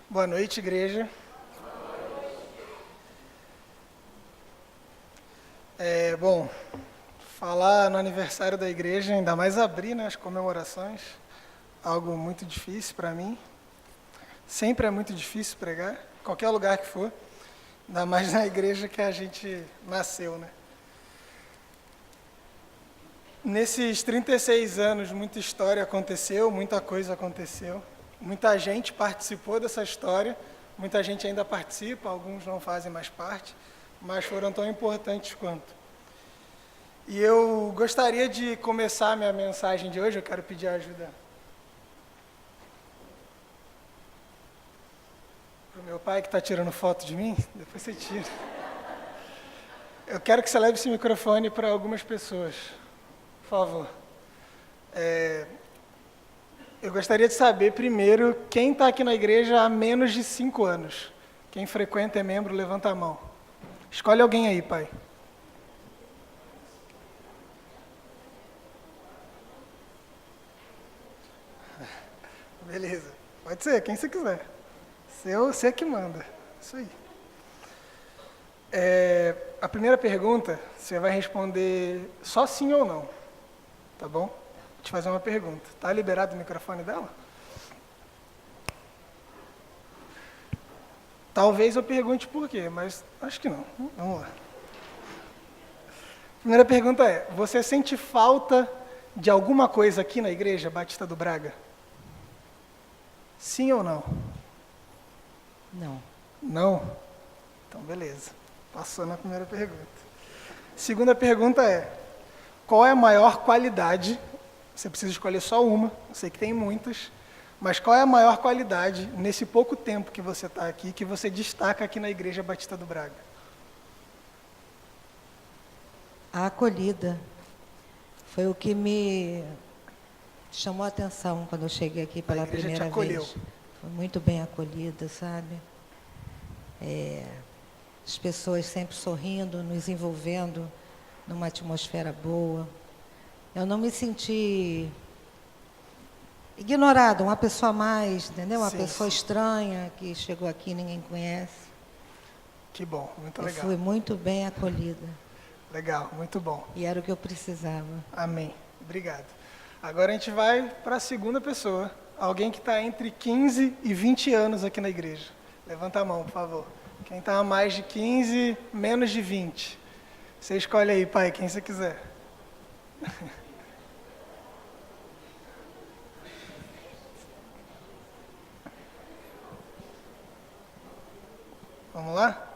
Boa noite, igreja. Bom, falar no aniversário da igreja, ainda mais abrir, né, as comemorações, algo muito difícil para mim. Sempre é muito difícil pregar, qualquer lugar que for, ainda mais na igreja que a gente nasceu, né? Nesses 36 anos, muita história aconteceu, muita coisa aconteceu. Muita gente participou dessa história, muita gente ainda participa, alguns não fazem mais parte, mas foram tão importantes quanto. E eu gostaria de começar a minha mensagem de hoje, eu quero pedir ajuda para o meu pai que está tirando foto de mim, depois você tira. Eu quero que você leve esse microfone para algumas pessoas, por favor. Eu gostaria de saber, primeiro, quem está aqui na igreja há menos de 5 anos. Quem frequenta é membro, levanta a mão. Escolhe alguém aí, pai. Beleza. Pode ser, quem você quiser. Você que manda. Isso aí. A primeira pergunta, você vai responder só sim ou não. Tá bom? Vou te fazer uma pergunta. Tá liberado o microfone dela? Talvez eu pergunte por quê, mas acho que não. Vamos lá. Primeira pergunta é: você sente falta de alguma coisa aqui na igreja Batista do Braga? Sim ou não? Não. Não? Então, beleza. Passou na primeira pergunta. Segunda pergunta é: qual é a maior qualidade? Você precisa escolher só uma, eu sei que tem muitas, mas qual é a maior qualidade nesse pouco tempo que você está aqui, que você destaca aqui na Igreja Batista do Braga? A acolhida foi o que me chamou a atenção quando eu cheguei aqui pela igreja te primeira acolheu. vez. Foi muito bem acolhida, sabe? As pessoas sempre sorrindo, nos envolvendo numa atmosfera boa. Eu não me senti ignorada, uma pessoa a mais, entendeu? Uma Sim, pessoa sim. estranha que chegou aqui e ninguém conhece. Que bom, muito Eu legal. fui muito bem acolhida. Legal, muito bom. E era o que eu precisava. Amém. Obrigado. Agora a gente vai para a segunda pessoa, alguém que está entre 15 e 20 anos aqui na igreja. Levanta a mão, por favor. Quem está há mais de 15, menos de 20. Você escolhe aí, pai, quem você quiser. Vamos lá?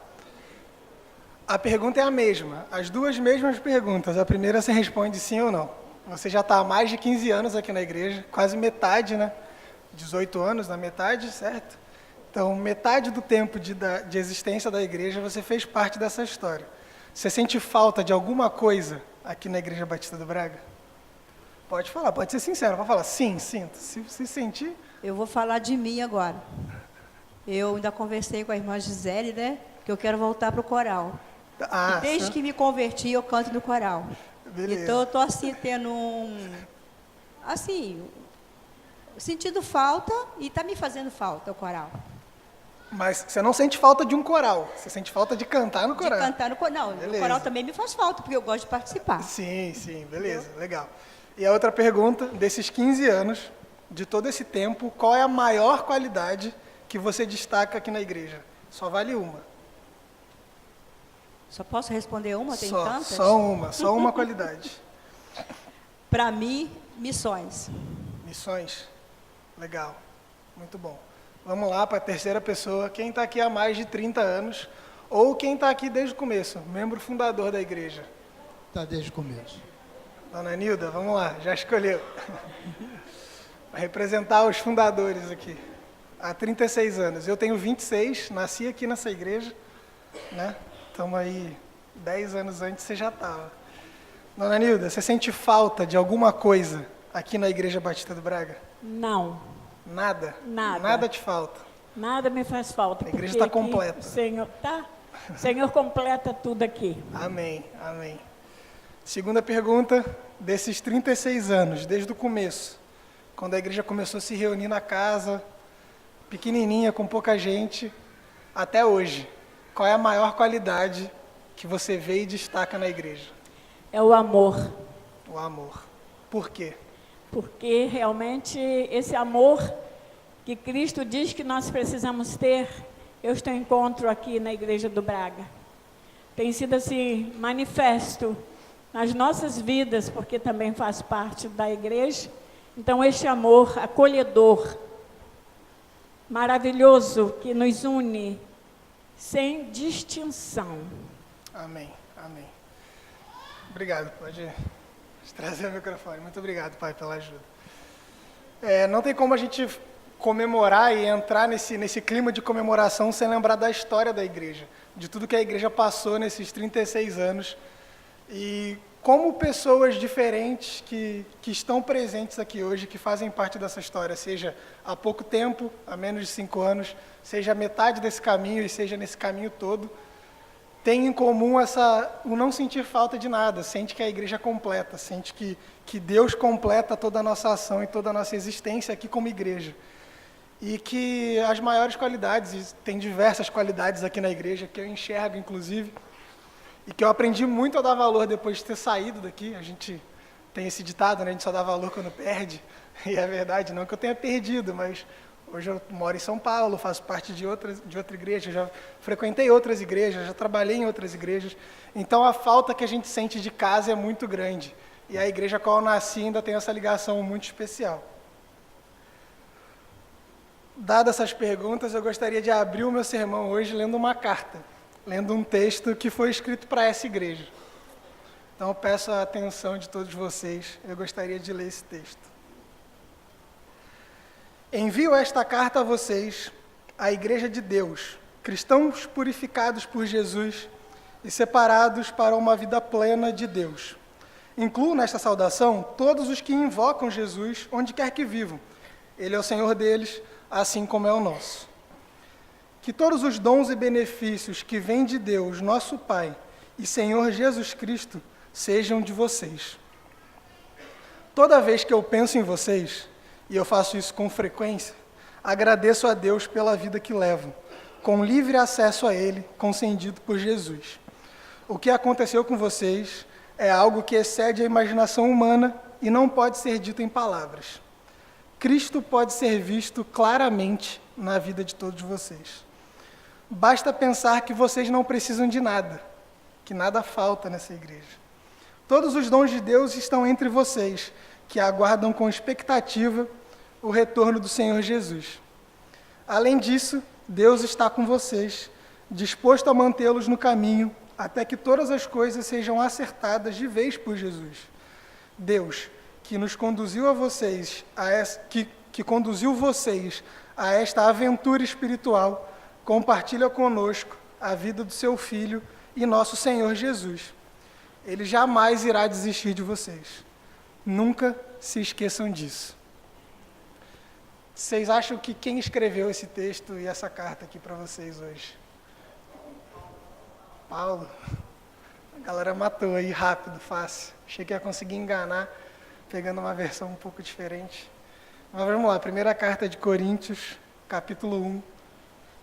A pergunta é a mesma, as duas mesmas perguntas. A primeira você responde sim ou não. Você já está há mais de 15 anos aqui na igreja, quase metade, né? 18 anos na metade, certo? Então, metade do tempo de existência da igreja, você fez parte dessa história. Você sente falta de alguma coisa aqui na Igreja Batista do Braga? Pode falar, pode ser sincero, pode falar sim, sinto. Se sentir... Eu vou falar de mim agora. Eu ainda conversei com a irmã Gisele, né? Que eu quero voltar para o coral. Ah, Desde que me converti, eu canto no coral. beleza. Então, eu estou assim, tendo sentindo falta e está me fazendo falta o coral. Mas você não sente falta de um coral, você sente falta de cantar no coral. De cantar no coral. Não, Beleza. o coral também me faz falta, porque eu gosto de participar. Sim, sim, beleza, legal. E a outra pergunta, desses 15 anos, de todo esse tempo, qual é a maior qualidade que você destaca aqui na igreja? Só vale uma. Só posso responder uma? Tem tantas? Só uma qualidade. Para mim, missões. Missões? Legal, muito bom. Vamos lá para a terceira pessoa, quem está aqui há mais de 30 anos, ou quem está aqui desde o começo, membro fundador da igreja. Está desde o começo. Dona Nilda, vamos lá, já escolheu. Vai representar os fundadores aqui. Há 36 anos. Eu tenho 26, nasci aqui nessa igreja, né? Estamos aí 10 anos antes, você já estava. Dona Nilda, você sente falta de alguma coisa aqui na Igreja Batista do Braga? Não, Nada? Nada. Nada te falta? nada me faz falta. A igreja porque está aqui completa. O Senhor completa tudo aqui. Amém, amém. Segunda pergunta, desses 36 anos, desde o começo, quando a igreja começou a se reunir na casa, pequenininha, com pouca gente, até hoje, qual é a maior qualidade que você vê e destaca na igreja? É o amor. O amor. Por quê? Porque realmente esse amor que Cristo diz que nós precisamos ter, eu estou encontro aqui na Igreja do Braga. Tem sido assim, manifesto nas nossas vidas, porque também faz parte da igreja. Então, este amor acolhedor, maravilhoso, que nos une sem distinção. Amém, amém. Obrigado, pode trazer o microfone. Muito obrigado, Pai, pela ajuda. Não tem como a gente comemorar e entrar nesse clima de comemoração sem lembrar da história da igreja, de tudo que a igreja passou nesses 36 anos e como pessoas diferentes que estão presentes aqui hoje, que fazem parte dessa história, seja há pouco tempo, há menos de 5 anos, seja metade desse caminho e seja nesse caminho todo, tem em comum o não sentir falta de nada, sente que a igreja é completa, sente que Deus completa toda a nossa ação e toda a nossa existência aqui como igreja. E que as maiores qualidades, e tem diversas qualidades aqui na igreja, que eu enxergo inclusive, e que eu aprendi muito a dar valor depois de ter saído daqui. A gente tem esse ditado, né? A gente só dá valor quando perde, e é verdade, não que eu tenha perdido, mas hoje eu moro em São Paulo, faço parte de outra igreja, já frequentei outras igrejas, já trabalhei em outras igrejas, então a falta que a gente sente de casa é muito grande, e a igreja a qual eu nasci ainda tem essa ligação muito especial. Dadas essas perguntas, eu gostaria de abrir o meu sermão hoje lendo uma carta, lendo um texto que foi escrito para essa igreja. Então eu peço a atenção de todos vocês, eu gostaria de ler esse texto. Envio esta carta a vocês, a igreja de Deus, cristãos purificados por Jesus e separados para uma vida plena de Deus. Incluo nesta saudação todos os que invocam Jesus onde quer que vivam. Ele é o Senhor deles, assim como é o nosso. Que todos os dons e benefícios que vêm de Deus, nosso Pai, e Senhor Jesus Cristo, sejam de vocês. Toda vez que eu penso em vocês, e eu faço isso com frequência, agradeço a Deus pela vida que levam, com livre acesso a Ele, concedido por Jesus. O que aconteceu com vocês é algo que excede a imaginação humana e não pode ser dito em palavras. Cristo pode ser visto claramente na vida de todos vocês. Basta pensar que vocês não precisam de nada, que nada falta nessa igreja. Todos os dons de Deus estão entre vocês, que aguardam com expectativa o retorno do Senhor Jesus. Além disso, Deus está com vocês, disposto a mantê-los no caminho, até que todas as coisas sejam acertadas de vez por Jesus. Deus, que nos conduziu a vocês, que conduziu vocês a esta aventura espiritual, compartilha conosco a vida do seu Filho e nosso Senhor Jesus. Ele jamais irá desistir de vocês. Nunca se esqueçam disso. Vocês acham que quem escreveu esse texto e essa carta aqui para vocês hoje? Paulo? A galera matou aí rápido, fácil. Achei que ia conseguir enganar, pegando uma versão um pouco diferente. Mas vamos lá, primeira carta de Coríntios, capítulo 1.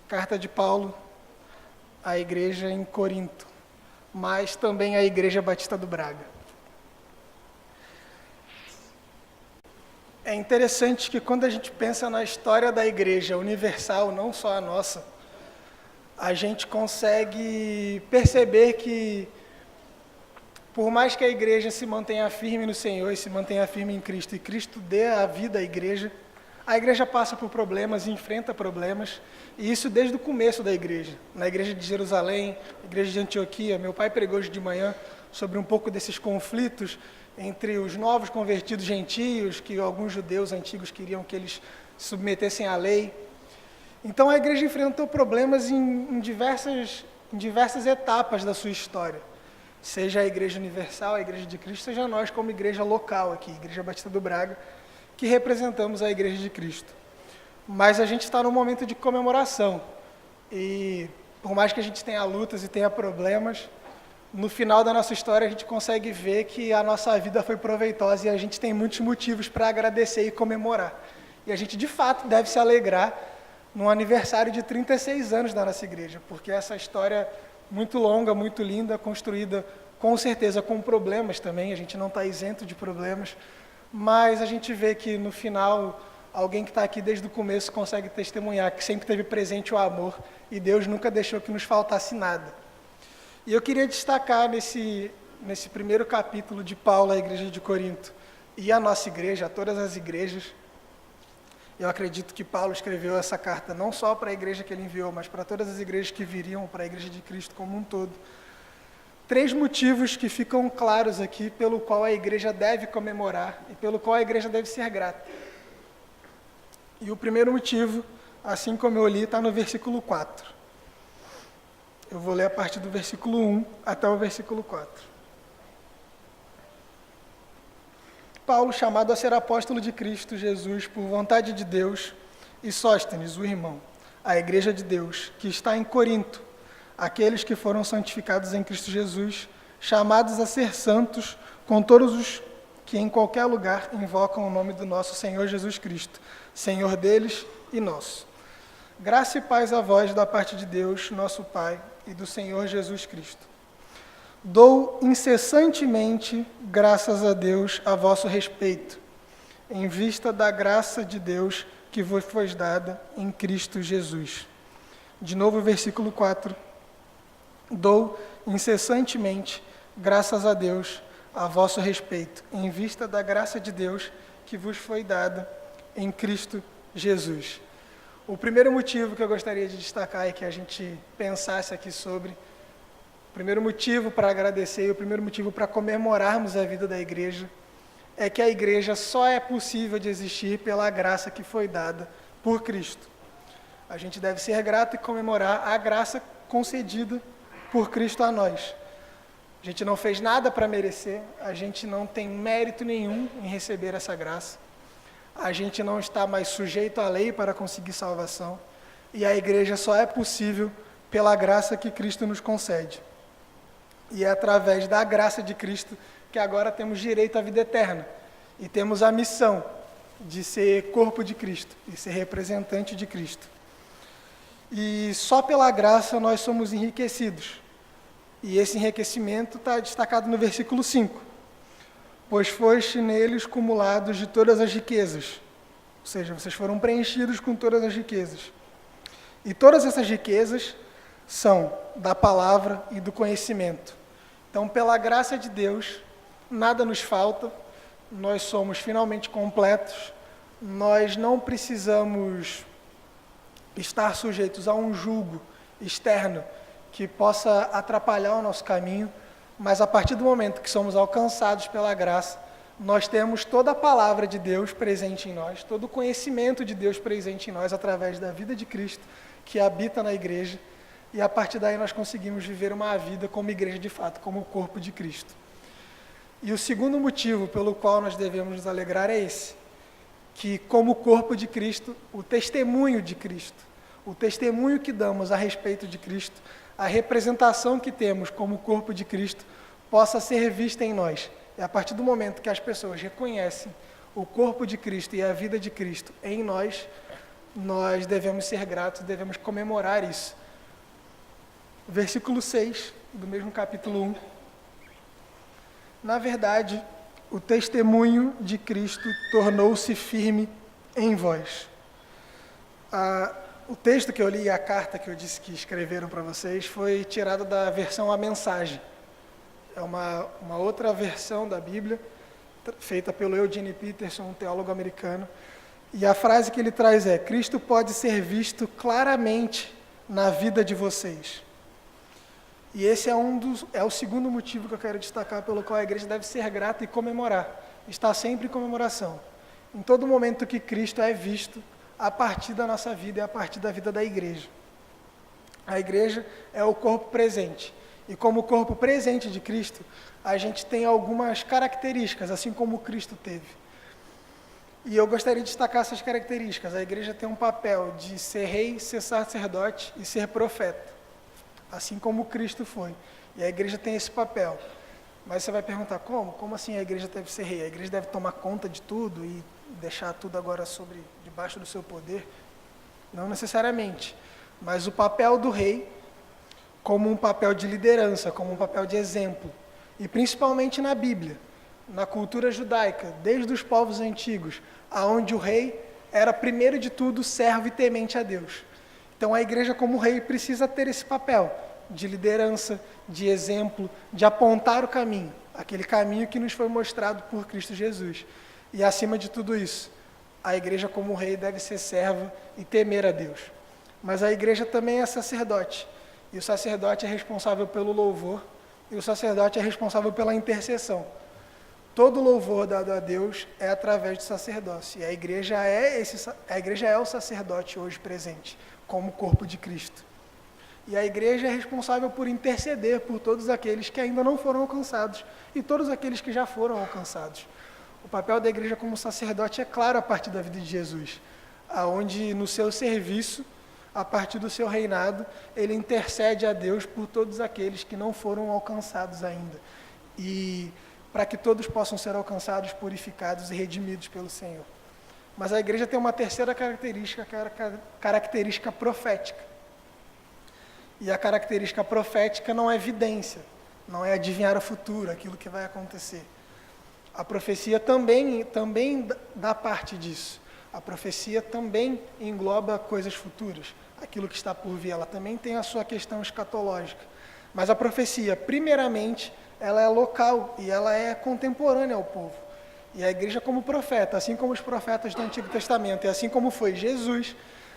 Carta de Paulo à igreja em Corinto, mas também à Igreja Batista do Braga. É interessante que quando a gente pensa na história da igreja universal, não só a nossa, a gente consegue perceber que, por mais que a igreja se mantenha firme no Senhor e se mantenha firme em Cristo, e Cristo dê a vida à igreja passa por problemas e enfrenta problemas, e isso desde o começo da igreja. Na igreja de Jerusalém, igreja de Antioquia, meu pai pregou hoje de manhã sobre um pouco desses conflitos entre os novos convertidos gentios, que alguns judeus antigos queriam que eles se submetessem à lei. Então a igreja enfrentou problemas em diversas etapas da sua história. Seja a Igreja Universal, a Igreja de Cristo, seja nós como igreja local aqui, Igreja Batista do Braga, que representamos a Igreja de Cristo. Mas a gente está num momento de comemoração. E por mais que a gente tenha lutas e tenha problemas, no final da nossa história a gente consegue ver que a nossa vida foi proveitosa e a gente tem muitos motivos para agradecer e comemorar. E a gente de fato deve se alegrar no aniversário de 36 anos da nossa igreja, porque essa história muito longa, muito linda, construída com certeza com problemas também, a gente não está isento de problemas, mas a gente vê que no final, alguém que está aqui desde o começo consegue testemunhar que sempre teve presente o amor e Deus nunca deixou que nos faltasse nada. E eu queria destacar nesse primeiro capítulo de Paulo, à igreja de Corinto, e a nossa igreja, a todas as igrejas. Eu acredito que Paulo escreveu essa carta não só para a igreja que ele enviou, mas para todas as igrejas que viriam, para a igreja de Cristo como um todo. 3 motivos que ficam claros aqui pelo qual a igreja deve comemorar e pelo qual a igreja deve ser grata. E o primeiro motivo, assim como eu li, está no versículo 4. Eu vou ler a partir do versículo 1 até o versículo 4. Paulo, chamado a ser apóstolo de Cristo Jesus por vontade de Deus, e Sóstenes, o irmão, a igreja de Deus, que está em Corinto, aqueles que foram santificados em Cristo Jesus, chamados a ser santos, com todos os que em qualquer lugar invocam o nome do nosso Senhor Jesus Cristo, Senhor deles e nosso. Graça e paz a vós da parte de Deus, nosso Pai, e do Senhor Jesus Cristo. Dou incessantemente graças a Deus a vosso respeito, em vista da graça de Deus que vos foi dada em Cristo Jesus. De novo, versículo 4. Dou incessantemente graças a Deus a vosso respeito, em vista da graça de Deus que vos foi dada em Cristo Jesus. O primeiro motivo que eu gostaria de destacar e que a gente pensasse aqui sobre, o primeiro motivo para agradecer e o primeiro motivo para comemorarmos a vida da igreja, é que a igreja só é possível de existir pela graça que foi dada por Cristo. A gente deve ser grato e comemorar a graça concedida por Cristo a nós. A gente não fez nada para merecer, a gente não tem mérito nenhum em receber essa graça, a gente não está mais sujeito à lei para conseguir salvação, e a igreja só é possível pela graça que Cristo nos concede. E é através da graça de Cristo que agora temos direito à vida eterna, e temos a missão de ser corpo de Cristo, e ser representante de Cristo. E só pela graça nós somos enriquecidos. E esse enriquecimento está destacado no versículo 5. Pois foste neles cumulados de todas as riquezas. Ou seja, vocês foram preenchidos com todas as riquezas. E todas essas riquezas são da palavra e do conhecimento. Então, pela graça de Deus, nada nos falta, nós somos finalmente completos, nós não precisamos estar sujeitos a um jugo externo que possa atrapalhar o nosso caminho, mas a partir do momento que somos alcançados pela graça, nós temos toda a palavra de Deus presente em nós, todo o conhecimento de Deus presente em nós através da vida de Cristo que habita na igreja, e a partir daí nós conseguimos viver uma vida como igreja de fato, como o corpo de Cristo. E o segundo motivo pelo qual nós devemos nos alegrar é esse, que como corpo de Cristo, o testemunho de Cristo, o testemunho que damos a respeito de Cristo, a representação que temos como corpo de Cristo, possa ser vista em nós. E a partir do momento que as pessoas reconhecem o corpo de Cristo e a vida de Cristo em nós, nós devemos ser gratos, devemos comemorar isso. Versículo 6, do mesmo capítulo 1. Na verdade, o testemunho de Cristo tornou-se firme em vós. O texto que eu li, a carta que eu disse que escreveram para vocês, foi tirada da versão A Mensagem. É uma outra versão da Bíblia, feita pelo Eugene Peterson, um teólogo americano. E a frase que ele traz é: Cristo pode ser visto claramente na vida de vocês. E esse é o segundo motivo que eu quero destacar pelo qual a igreja deve ser grata e comemorar. Está sempre em comemoração. Em todo momento que Cristo é visto, a partir da nossa vida e a partir da vida da igreja. A igreja é o corpo presente. E como corpo presente de Cristo, a gente tem algumas características, assim como Cristo teve. E eu gostaria de destacar essas características. A igreja tem um papel de ser rei, ser sacerdote e ser profeta, assim como Cristo foi. E a igreja tem esse papel. Mas você vai perguntar, como? Como assim a igreja deve ser rei? A igreja deve tomar conta de tudo e deixar tudo agora debaixo do seu poder? não necessariamente, mas o papel do rei como um papel de liderança, como um papel de exemplo, e principalmente na Bíblia, na cultura judaica, desde os povos antigos, aonde o rei era, primeiro de tudo, servo e temente a Deus. Então, a igreja, como rei, precisa ter esse papel de liderança, de exemplo, de apontar o caminho, aquele caminho que nos foi mostrado por Cristo Jesus. E, acima de tudo isso, a igreja, como rei, deve ser serva e temer a Deus. Mas a igreja também é sacerdote, e o sacerdote é responsável pelo louvor, e o sacerdote é responsável pela intercessão. Todo louvor dado a Deus é através do sacerdócio. E a igreja é o sacerdote hoje presente, como corpo de Cristo. E a igreja é responsável por interceder por todos aqueles que ainda não foram alcançados e todos aqueles que já foram alcançados. O papel da igreja como sacerdote é claro a partir da vida de Jesus, aonde no seu serviço, a partir do seu reinado, ele intercede a Deus por todos aqueles que não foram alcançados ainda. E para que todos possam ser alcançados, purificados e redimidos pelo Senhor. Mas a igreja tem uma terceira característica, que é a característica profética. E a característica profética não é evidência, não é adivinhar o futuro, aquilo que vai acontecer. A profecia também dá parte disso. A profecia também engloba coisas futuras, aquilo que está por vir. Ela também tem a sua questão escatológica. Mas a profecia, primeiramente, ela é local e ela é contemporânea ao povo. E a igreja como profeta, assim como os profetas do Antigo Testamento, e assim como foi Jesus,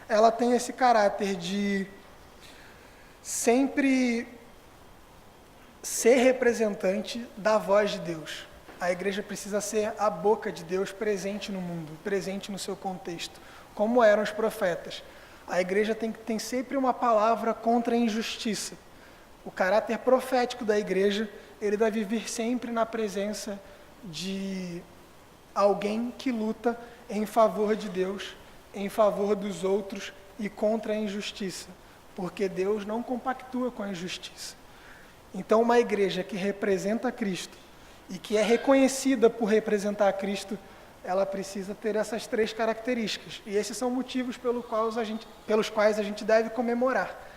ela tem esse caráter de sempre ser representante da voz de Deus. A igreja precisa ser a boca de Deus presente no mundo, presente no seu contexto, como eram os profetas. A igreja tem sempre uma palavra contra a injustiça. O caráter profético da igreja, ele deve vir sempre na presença de alguém que luta em favor de Deus, em favor dos outros e contra a injustiça, porque Deus não compactua com a injustiça. Então, uma igreja que representa Cristo e que é reconhecida por representar Cristo, ela precisa ter essas três características. E esses são motivos pelos quais a gente deve comemorar.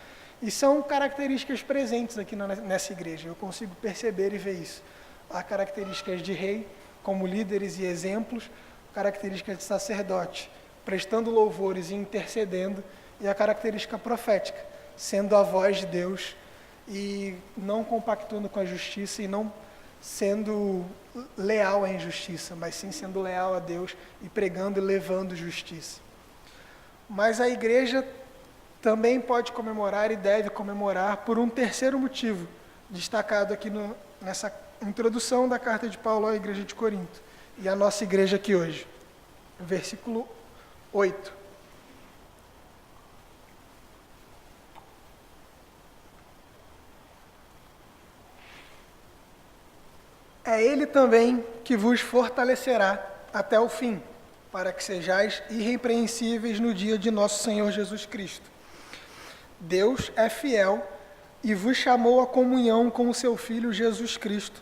E são características presentes aqui nessa igreja, eu consigo perceber e ver isso. Há características de rei, como líderes e exemplos, características de sacerdote, prestando louvores e intercedendo, e a característica profética, sendo a voz de Deus e não compactuando com a justiça e não sendo leal à injustiça, mas sim sendo leal a Deus e pregando e levando justiça. Mas a igreja também pode comemorar e deve comemorar por um terceiro motivo, destacado aqui nessa introdução da carta de Paulo à igreja de Corinto, e a nossa igreja aqui hoje. Versículo 8. É Ele também que vos fortalecerá até o fim, para que sejais irrepreensíveis no dia de nosso Senhor Jesus Cristo. Deus é fiel e vos chamou à comunhão com o seu Filho Jesus Cristo,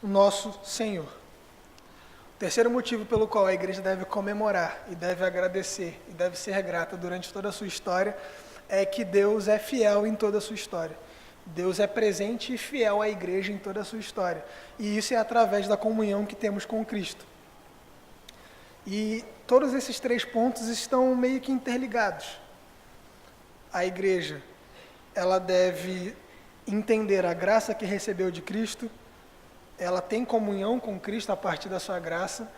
nosso Senhor. O terceiro motivo pelo qual a igreja deve comemorar e deve agradecer e deve ser grata durante toda a sua história é que Deus é fiel em toda a sua história. Deus é presente e fiel à igreja em toda a sua história. E isso é através da comunhão que temos com Cristo. E todos esses três pontos estão meio que interligados. A igreja, ela deve entender a graça que recebeu de Cristo, ela tem comunhão com Cristo a partir da sua graça,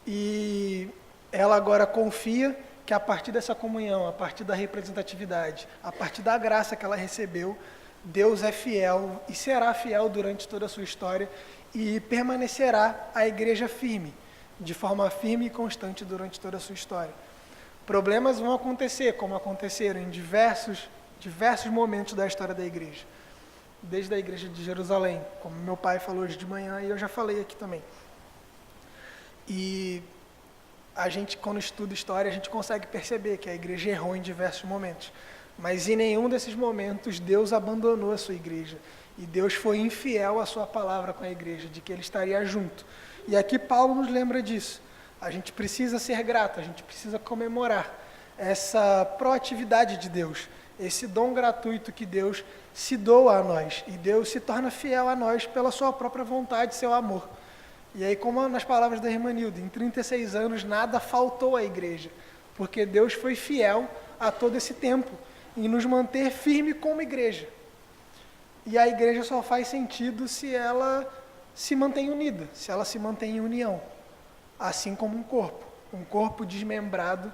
e ela agora confia que a partir dessa comunhão, a partir da representatividade, a partir da graça que ela recebeu, Deus é fiel e será fiel durante toda a sua história e permanecerá a igreja firme, de forma firme e constante durante toda a sua história. Problemas vão acontecer, como aconteceram em diversos momentos da história da igreja. Desde a igreja de Jerusalém, como meu pai falou hoje de manhã e eu já falei aqui também. E a gente, quando estuda história, a gente consegue perceber que a igreja errou em diversos momentos. Mas em nenhum desses momentos Deus abandonou a sua igreja. E Deus foi infiel à sua palavra com a igreja, de que Ele estaria junto. E aqui Paulo nos lembra disso. A gente precisa ser grato, a gente precisa comemorar essa proatividade de Deus, esse dom gratuito que Deus se doa a nós, e Deus se torna fiel a nós pela sua própria vontade, seu amor. E aí, como nas palavras da irmã Nilda, em 36 anos nada faltou à igreja, porque Deus foi fiel a todo esse tempo, em nos manter firme como igreja. E a igreja só faz sentido se ela se mantém unida, se ela se mantém em união, assim como um corpo. Um corpo desmembrado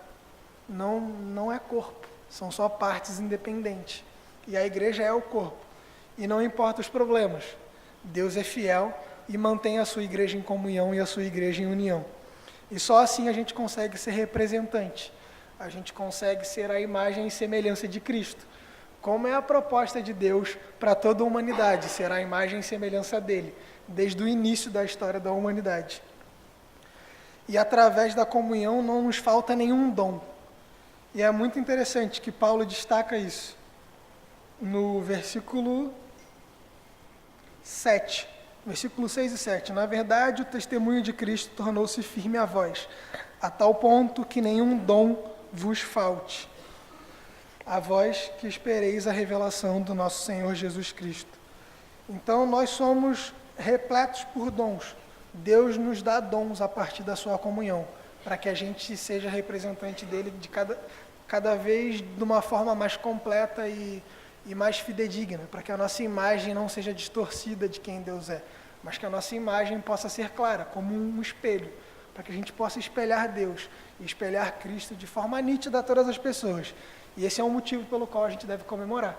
não é corpo, são só partes independentes. E a igreja é o corpo. E não importa os problemas, Deus é fiel e mantém a sua igreja em comunhão e a sua igreja em união. E só assim a gente consegue ser representante, a gente consegue ser a imagem e semelhança de Cristo. Como é a proposta de Deus para toda a humanidade, ser a imagem e semelhança dele, desde o início da história da humanidade. E através da comunhão não nos falta nenhum dom. E é muito interessante que Paulo destaca isso no versículo 7, versículo 6 e 7. Na verdade, o testemunho de Cristo tornou-se firme a vós, a tal ponto que nenhum dom vos falte, a vós que espereis a revelação do nosso Senhor Jesus Cristo. Então, nós somos repletos por dons. Deus nos dá dons a partir da sua comunhão, para que a gente seja representante dele de cada vez de uma forma mais completa e mais fidedigna, para que a nossa imagem não seja distorcida de quem Deus é, mas que a nossa imagem possa ser clara, como um espelho, para que a gente possa espelhar Deus e espelhar Cristo de forma nítida a todas as pessoas. E esse é um motivo pelo qual a gente deve comemorar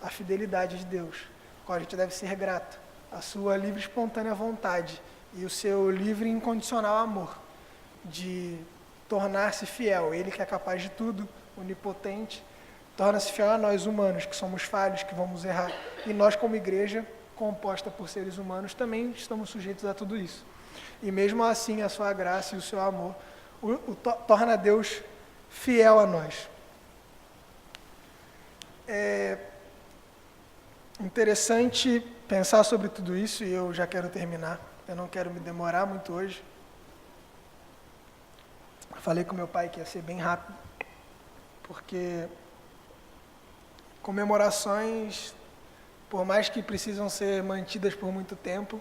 a fidelidade de Deus, qual a gente deve ser grato, a sua livre e espontânea vontade e o seu livre e incondicional amor de tornar-se fiel. Ele que é capaz de tudo, onipotente, torna-se fiel a nós humanos, que somos falhos, que vamos errar. E nós, como igreja, composta por seres humanos, também estamos sujeitos a tudo isso. E mesmo assim, a sua graça e o seu amor torna Deus fiel a nós. É interessante pensar sobre tudo isso, e eu já quero terminar. Eu não quero me demorar muito hoje. Falei com meu pai que ia ser bem rápido, porque comemorações, por mais que precisam ser mantidas por muito tempo,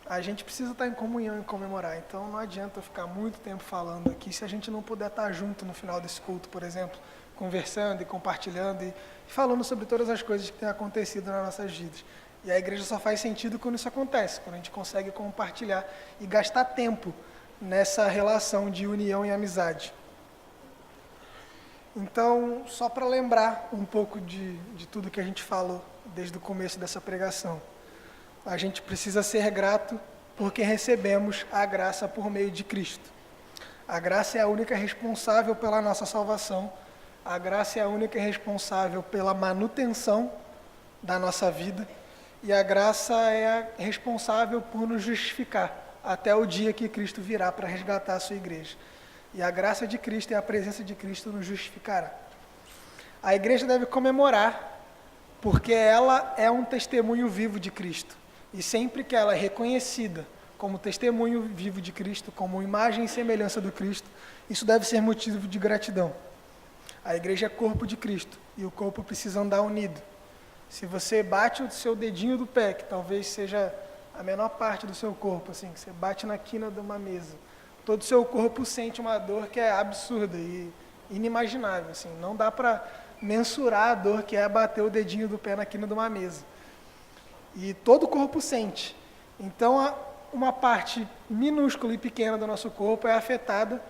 a gente precisa estar em comunhão e comemorar. Então não adianta eu ficar muito tempo falando aqui se a gente não puder estar junto no final desse culto, por exemplo, conversando e compartilhando e falando sobre todas as coisas que têm acontecido nas nossas vidas. E a igreja só faz sentido quando isso acontece, quando a gente consegue compartilhar e gastar tempo nessa relação de união e amizade. Então, só para lembrar um pouco de tudo que a gente falou desde o começo dessa pregação, a gente precisa ser grato porque recebemos a graça por meio de Cristo. A graça é a única responsável pela nossa salvação, a graça é a única responsável pela manutenção da nossa vida, e a graça é a responsável por nos justificar até o dia que Cristo virá para resgatar a sua igreja. E a graça de Cristo e a presença de Cristo nos justificará. A igreja deve comemorar, porque ela é um testemunho vivo de Cristo. E sempre que ela é reconhecida como testemunho vivo de Cristo, como imagem e semelhança do Cristo, isso deve ser motivo de gratidão. A igreja é corpo de Cristo, e o corpo precisa andar unido. Se você bate o seu dedinho do pé, que talvez seja a menor parte do seu corpo, assim, que você bate na quina de uma mesa, todo o seu corpo sente uma dor que é absurda e inimaginável, assim, não dá para mensurar a dor que é bater o dedinho do pé na quina de uma mesa. E todo o corpo sente. Então, uma parte minúscula e pequena do nosso corpo é afetada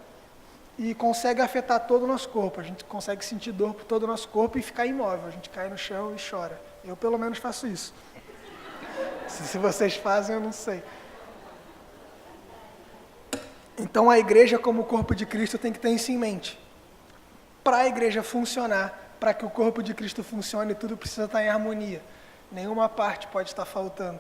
e consegue afetar todo o nosso corpo. A gente consegue sentir dor por todo o nosso corpo e ficar imóvel. A gente cai no chão e chora. Eu, pelo menos, faço isso. Se vocês fazem, eu não sei. Então, a igreja, como corpo de Cristo, tem que ter isso em mente. Para a igreja funcionar, para que o corpo de Cristo funcione, tudo precisa estar em harmonia. Nenhuma parte pode estar faltando.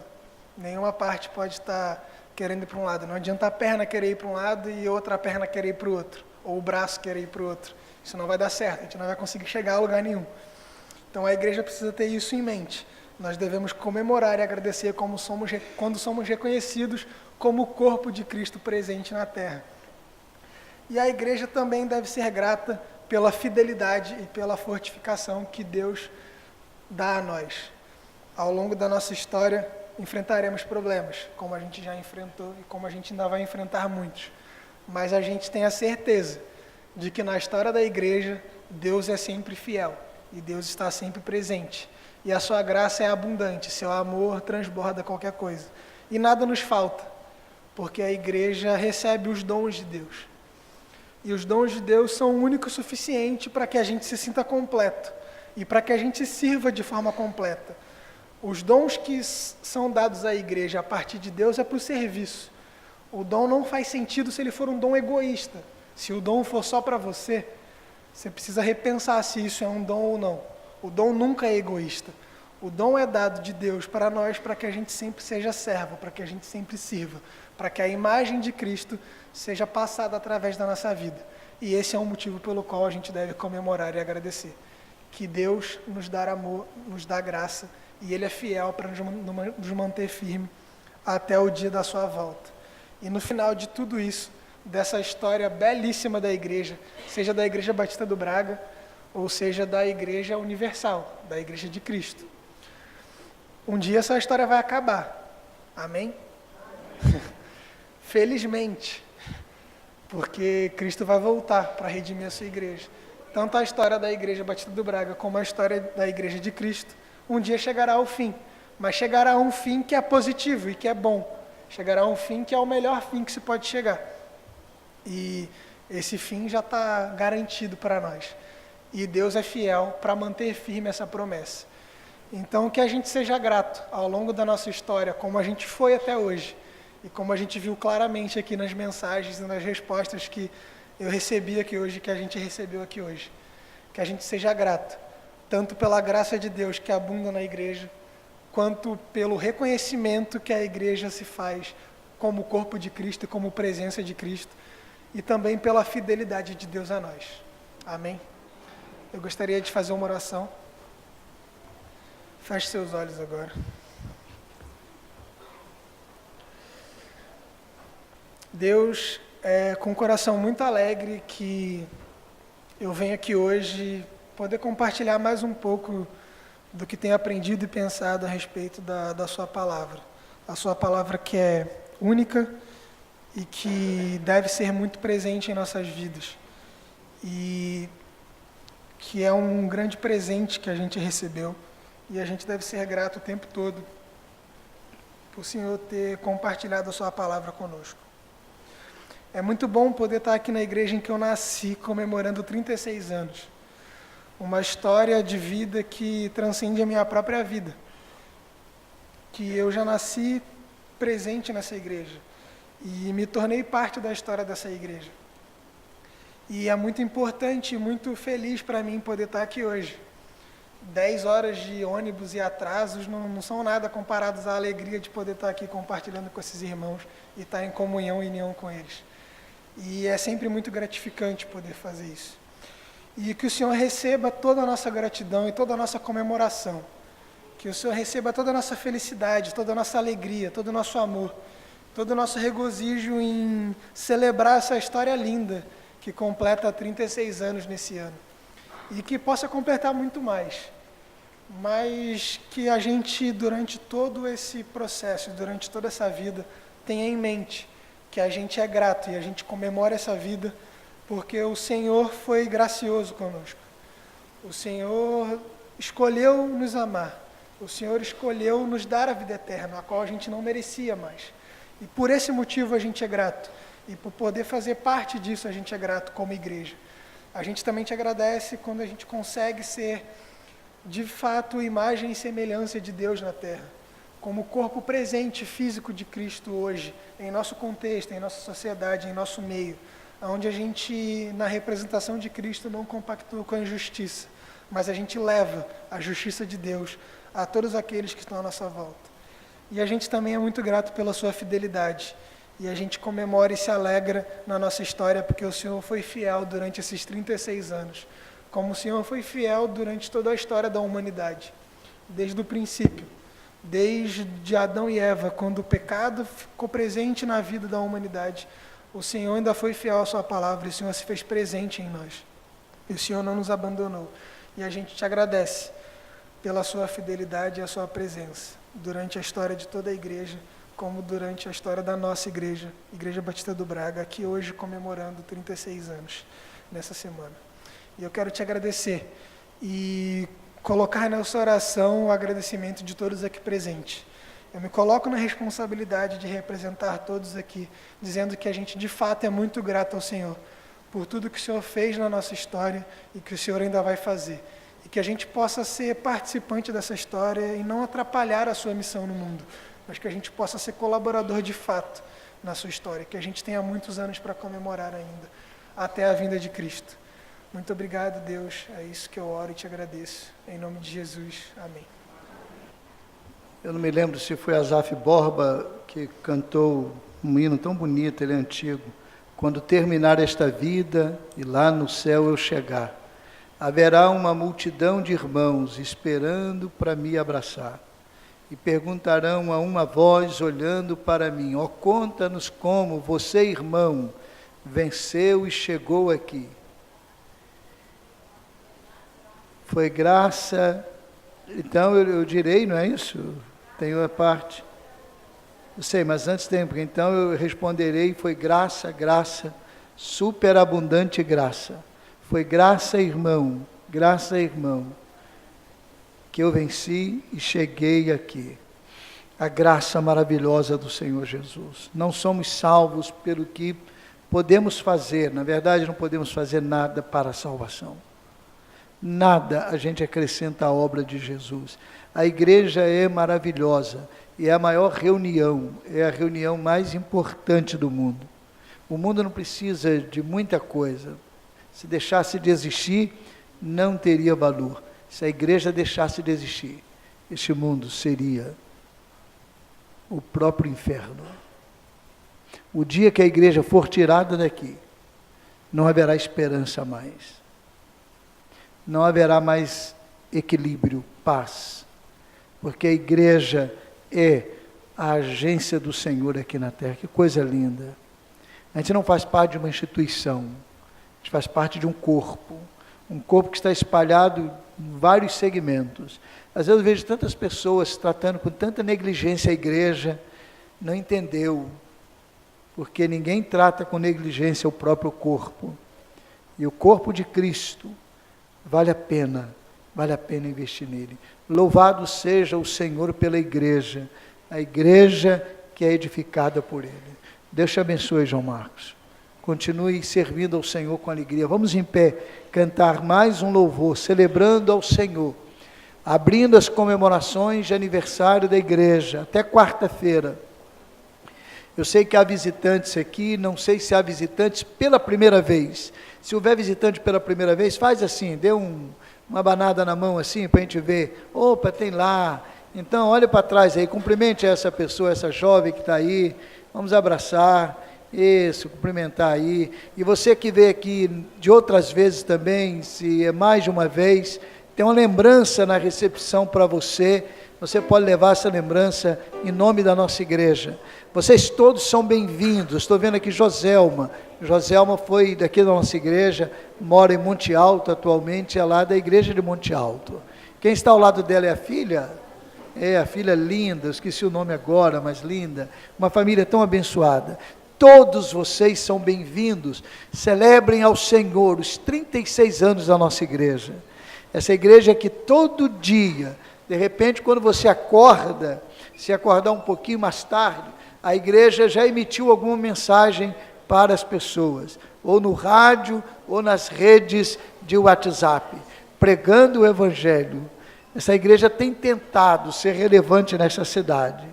Nenhuma parte pode estar querendo ir para um lado. Não adianta a perna querer ir para um lado e outra perna querer ir para o outro. Ou o braço querer ir para o outro. Isso não vai dar certo, a gente não vai conseguir chegar a lugar nenhum. Então a igreja precisa ter isso em mente. Nós devemos comemorar e agradecer quando somos reconhecidos como o corpo de Cristo presente na terra. E a igreja também deve ser grata pela fidelidade e pela fortificação que Deus dá a nós. Ao longo da nossa história, enfrentaremos problemas, como a gente já enfrentou e como a gente ainda vai enfrentar muitos. Mas a gente tem a certeza de que na história da igreja, Deus é sempre fiel e Deus está sempre presente. E a sua graça é abundante, seu amor transborda qualquer coisa. E nada nos falta, porque a igreja recebe os dons de Deus. E os dons de Deus são únicos o suficiente para que a gente se sinta completo e para que a gente sirva de forma completa. Os dons que são dados à igreja a partir de Deus é para o serviço. O dom não faz sentido se ele for um dom egoísta. Se o dom for só para você, você precisa repensar se isso é um dom ou não. O dom nunca é egoísta. O dom é dado de Deus para nós para que a gente sempre seja servo, para que a gente sempre sirva, para que a imagem de Cristo seja passada através da nossa vida. E esse é um motivo pelo qual a gente deve comemorar e agradecer. Que Deus nos dá amor, nos dá graça, e Ele é fiel para nos manter firme até o dia da sua volta. E no final de tudo isso, dessa história belíssima da igreja, seja da Igreja Batista do Braga, ou seja da Igreja Universal, da Igreja de Cristo. Um dia essa história vai acabar. Amém? Felizmente, porque Cristo vai voltar para redimir a sua igreja. Tanto a história da Igreja Batista do Braga como a história da Igreja de Cristo, um dia chegará ao fim. Mas chegará a um fim que é positivo e que é bom. Chegará a um fim que é o melhor fim que se pode chegar. E esse fim já está garantido para nós. E Deus é fiel para manter firme essa promessa. Então, que a gente seja grato ao longo da nossa história, como a gente foi até hoje. E como a gente viu claramente aqui nas mensagens e nas respostas que eu recebi aqui hoje, que a gente recebeu aqui hoje. Que a gente seja grato, tanto pela graça de Deus que abunda na igreja, quanto pelo reconhecimento que a igreja se faz como corpo de Cristo e como presença de Cristo, e também pela fidelidade de Deus a nós. Amém? Eu gostaria de fazer uma oração. Feche seus olhos agora. Deus, é com um coração muito alegre que eu venho aqui hoje poder compartilhar mais um pouco do que tenho aprendido e pensado a respeito da sua palavra. A sua palavra que é única e que deve ser muito presente em nossas vidas. E que é um grande presente que a gente recebeu. E a gente deve ser grato o tempo todo por o Senhor ter compartilhado a sua palavra conosco. É muito bom poder estar aqui na igreja em que eu nasci, comemorando 36 anos. Uma história de vida que transcende a minha própria vida. Que eu já nasci presente nessa igreja e me tornei parte da história dessa igreja. E é muito importante e muito feliz para mim poder estar aqui hoje. 10 horas de ônibus e atrasos não são nada comparados à alegria de poder estar aqui compartilhando com esses irmãos e estar em comunhão e união com eles. E é sempre muito gratificante poder fazer isso. E que o Senhor receba toda a nossa gratidão e toda a nossa comemoração. Que o Senhor receba toda a nossa felicidade, toda a nossa alegria, todo o nosso amor, todo o nosso regozijo em celebrar essa história linda que completa 36 anos nesse ano. E que possa completar muito mais. Mas que a gente, durante todo esse processo, durante toda essa vida, tenha em mente que a gente é grato e a gente comemora essa vida porque o Senhor foi gracioso conosco. O Senhor escolheu nos amar. O Senhor escolheu nos dar a vida eterna, a qual a gente não merecia mais. E por esse motivo a gente é grato. E por poder fazer parte disso a gente é grato como igreja. A gente também te agradece quando a gente consegue ser, de fato, imagem e semelhança de Deus na Terra. Como corpo presente físico de Cristo hoje, em nosso contexto, em nossa sociedade, em nosso meio, onde a gente, na representação de Cristo, não compactua com a injustiça, mas a gente leva a justiça de Deus a todos aqueles que estão à nossa volta. E a gente também é muito grato pela sua fidelidade, e a gente comemora e se alegra na nossa história, porque o Senhor foi fiel durante esses 36 anos, como o Senhor foi fiel durante toda a história da humanidade, desde o princípio. Desde Adão e Eva, quando o pecado ficou presente na vida da humanidade, o Senhor ainda foi fiel à sua palavra e o Senhor se fez presente em nós. E o Senhor não nos abandonou. E a gente te agradece pela sua fidelidade e a sua presença durante a história de toda a igreja, como durante a história da nossa igreja, Igreja Batista do Braga, aqui hoje comemorando 36 anos, nessa semana. E eu quero te agradecer e colocar nessa oração o agradecimento de todos aqui presentes. Eu me coloco na responsabilidade de representar todos aqui, dizendo que a gente de fato é muito grato ao Senhor por tudo que o Senhor fez na nossa história e que o Senhor ainda vai fazer. E que a gente possa ser participante dessa história e não atrapalhar a sua missão no mundo, mas que a gente possa ser colaborador de fato na sua história, que a gente tenha muitos anos para comemorar ainda, até a vinda de Cristo. Muito obrigado, Deus. É isso que eu oro e te agradeço. Em nome de Jesus. Amém. Eu não me lembro se foi Asaf Borba que cantou um hino tão bonito, ele é antigo. Quando terminar esta vida e lá no céu eu chegar, haverá uma multidão de irmãos esperando para me abraçar. E perguntarão a uma voz olhando para mim: ó, conta-nos como você, irmão, venceu e chegou aqui. Foi graça, então eu direi, não é isso? Tenho a parte. Eu sei, mas antes tem, porque então eu responderei: foi graça, graça, superabundante graça. Foi graça, irmão, que eu venci e cheguei aqui. A graça maravilhosa do Senhor Jesus. Não somos salvos pelo que podemos fazer, na verdade não podemos fazer nada para a salvação. Nada a gente acrescenta à obra de Jesus. A igreja é maravilhosa e é a maior reunião, é a reunião mais importante do mundo. O mundo não precisa de muita coisa. Se deixasse de existir, não teria valor. Se a igreja deixasse de existir, este mundo seria o próprio inferno. O dia que a igreja for tirada daqui, não haverá esperança mais. Não haverá mais equilíbrio, paz. Porque a igreja é a agência do Senhor aqui na terra. Que coisa linda. A gente não faz parte de uma instituição. A gente faz parte de um corpo que está espalhado em vários segmentos. Às vezes eu vejo tantas pessoas tratando com tanta negligência a igreja, não entendeu, porque ninguém trata com negligência o próprio corpo. E o corpo de Cristo, vale a pena investir nele. Louvado seja o Senhor pela igreja, a igreja que é edificada por ele. Deus te abençoe, João Marcos. Continue servindo ao Senhor com alegria. Vamos em pé, cantar mais um louvor, celebrando ao Senhor, abrindo as comemorações de aniversário da igreja, até quarta-feira. Eu sei que há visitantes aqui, não sei se há visitantes pela primeira vez. Se houver visitante pela primeira vez, faz assim, dê uma abanada na mão assim, para a gente ver. Opa, tem lá. Então, olha para trás aí, cumprimente essa pessoa, essa jovem que está aí. Vamos abraçar. Isso, cumprimentar aí. E você que veio aqui de outras vezes também, se é mais de uma vez, tem uma lembrança na recepção para você. Você pode levar essa lembrança em nome da nossa igreja. Vocês todos são bem-vindos. Estou vendo aqui Joselma. Joselma foi daqui da nossa igreja, mora em Monte Alto atualmente, é lá da igreja de Monte Alto. Quem está ao lado dela é a filha? É, a filha linda, esqueci o nome agora, mas linda. Uma família tão abençoada. Todos vocês são bem-vindos. Celebrem ao Senhor os 36 anos da nossa igreja. Essa igreja que todo dia, de repente, quando você acorda, se acordar um pouquinho mais tarde, a igreja já emitiu alguma mensagem para as pessoas, ou no rádio, ou nas redes de WhatsApp, pregando o Evangelho. Essa igreja tem tentado ser relevante nessa cidade.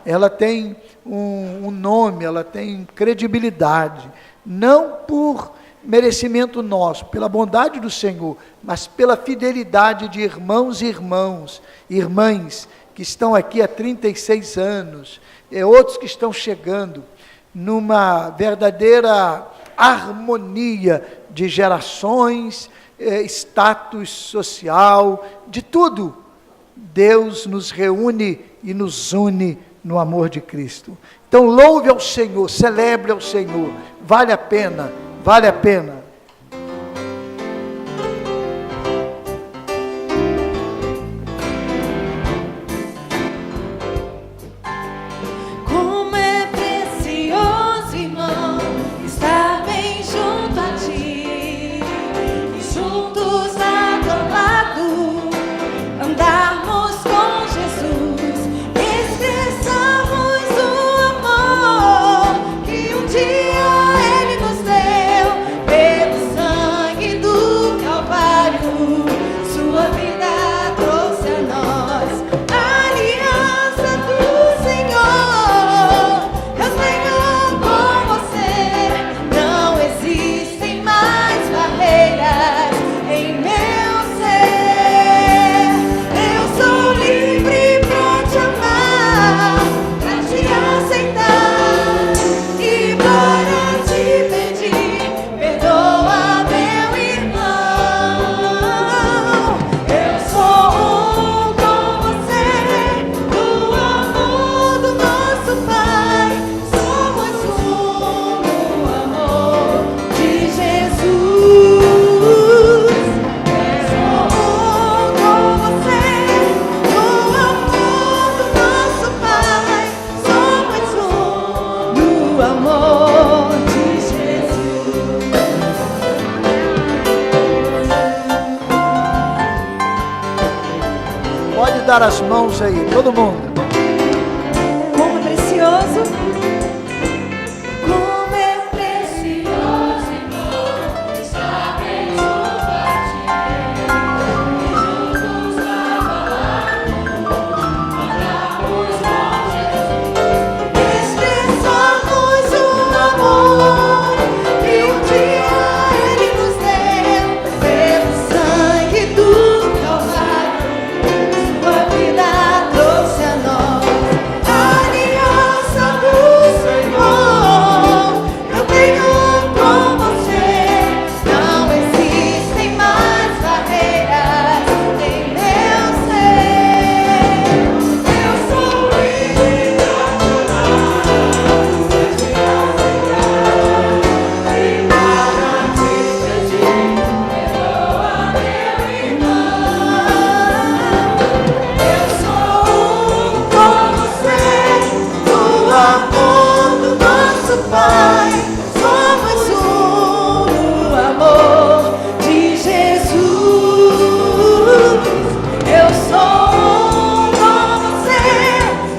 Ela tem um nome, ela tem credibilidade, não por merecimento nosso, pela bondade do Senhor, mas pela fidelidade de irmãos e irmãs, que estão aqui há 36 anos, outros que estão chegando, numa verdadeira harmonia de gerações, status social, de tudo. Deus nos reúne e nos une no amor de Cristo. Então louve ao Senhor, celebre ao Senhor, vale a pena, vale a pena. Pode dar as mãos aí, todo mundo. Como é precioso. Como é precioso estar em sua juntos a falar, andamos com Jesus, expressamos o amor que um dia Ele nos deu pelo sangue do Calvário. Sua vida trouxe a nós a aliança do Senhor. Eu tenho com você, não existem mais barreiras em meu ser. Eu sou livre, e nada te perdi. Perdoa, meu irmão. Eu sou com você, no amor do nosso Pai. Somos no amor de Jesus. Eu sou com você,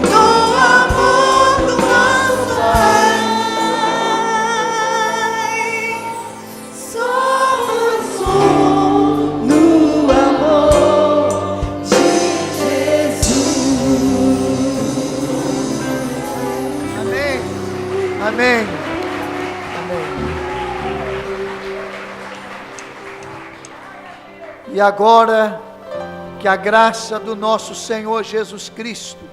no amor do nosso Pai. Somos no amor de Jesus. Amém. Amém. Amém. E agora, que a graça do nosso Senhor Jesus Cristo,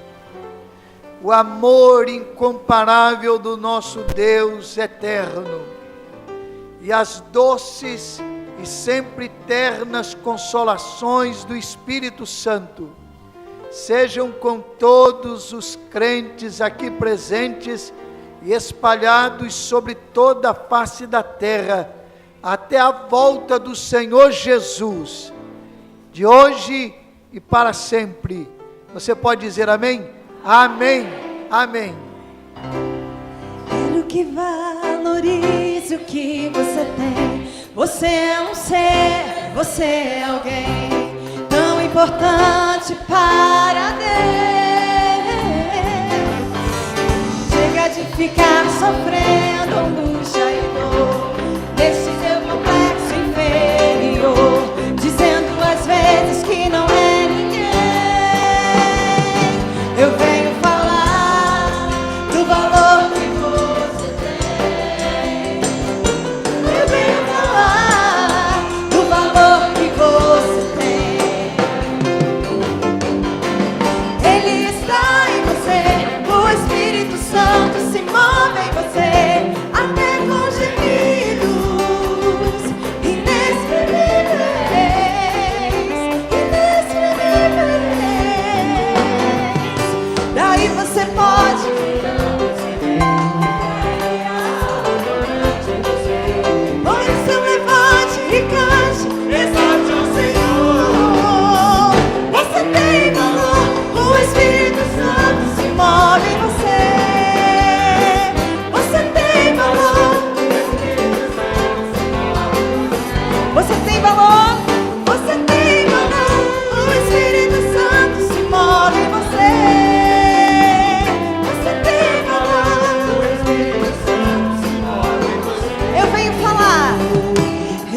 o amor incomparável do nosso Deus eterno, e as doces e sempre ternas consolações do Espírito Santo, sejam com todos os crentes aqui presentes e espalhados sobre toda a face da terra, até a volta do Senhor Jesus, de hoje e para sempre. Você pode dizer amém? Amém, amém. Quero que valorize o que você tem. Você é um ser, você é alguém tão importante para Deus. Chega de ficar sofrendo angústia e dor nesse teu complexo inferior, dizendo às vezes que não é ninguém. Eu venho falar do valor que você tem. Eu venho falar do valor que você tem. Ele está em você, o Espírito Santo se move em você, até com gemidos inexprimíveis, inexprimíveis. Daí você pode por isso levante e cante, exalte ao Senhor. Você tem valor, o Espírito Santo se move em você. Você tem valor, o Espírito Santo se move em você. Você tem valor, você tem valor, o Espírito Santo se move em você. Você tem valor, o Espírito Santo se move em você.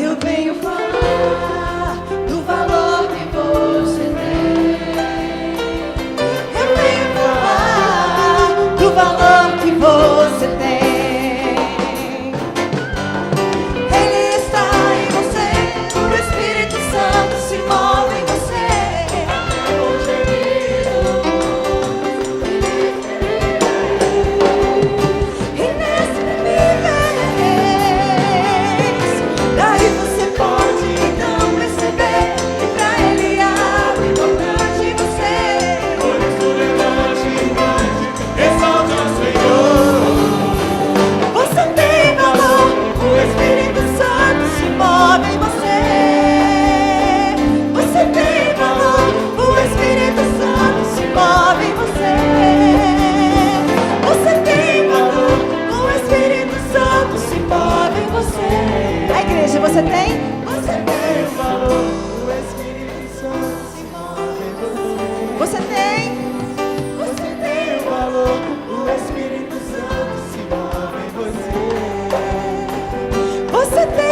Eu venho falar do valor que você tem. Eu venho falar do valor que você tem. Ele está em você, o Espírito Santo se move em você. Inexprimíveis. Daí você pode então perceber que pra Ele abre importante você. Por isso levante e cante, exalte ao Senhor. Você tem valor, o Espírito Santo se move em você. Você tem valor, o Espírito Santo se move em você. Você tem valor, o Espírito Santo se move em você. A igreja, você tem? Você tem valor, o Espírito Santo se move em você. você tem.